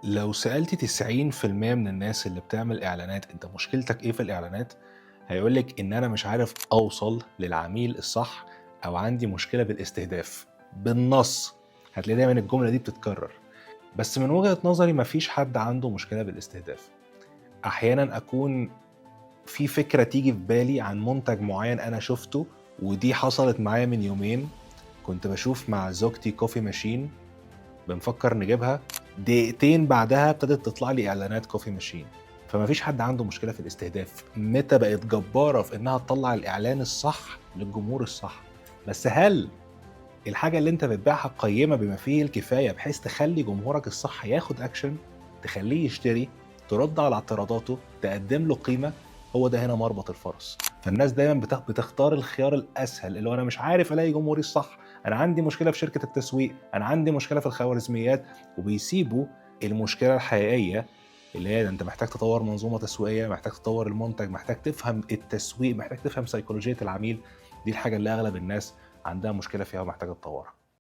لو سألتِ 90% من الناس اللي بتعمل إعلانات أنت مشكلتك إيه في الإعلانات، هيقول لِك إن أنا مش عارف أوصل للعميل الصح أو عندي مشكلة بالاستهداف، بالنص هتلاقي دايمًا الجملة دي بتتكرر، بس من وجهة نظري ما فيش حد عنده مشكلة بالاستهداف، أحيانًا أكون في فكرة تيجي في بالي عن منتج معين أنا شُفته، ودي حصلت معايا من يومين، كنت باشوف مع زوجتي coffee machine بنفكر نجيبها، دقيقتين بعدها ابتدت تطلع لي إعلانات coffee machine، فما فيش حد عنده مشكلة في الاستهداف، ميتا بقت جبارة في إنها تطلّع الإعلان الصح للجمهور الصح، بس هل الحاجة اللي أنت بتبيعها قيّمة بما فيه الكفاية بحيث تخلّي جمهورك الصح ياخد action، تخلّيه يشتري، ترد على اعتراضاته، تقدّم له قيمة، هو ده هنا مربط الفرس. فالناس دايمًا بتختار الخيار الأسهل، اللي هو أنا مش عارف ألاقي جمهوري الصح، أنا عندي مشكلة في شركة التسويق، أنا عندي مشكلة في الخوارزميات، وبيسيبوا المشكلة الحقيقية اللي هي أنت محتاج تطوّر منظومة تسويقية، محتاج تطوّر المنتج، محتاج تفهم التسويق، محتاج تفهم سيكولوجية العميل، دي الحاجة اللي أغلب الناس عندها مشكلة فيها ومحتاجة تطوّرها.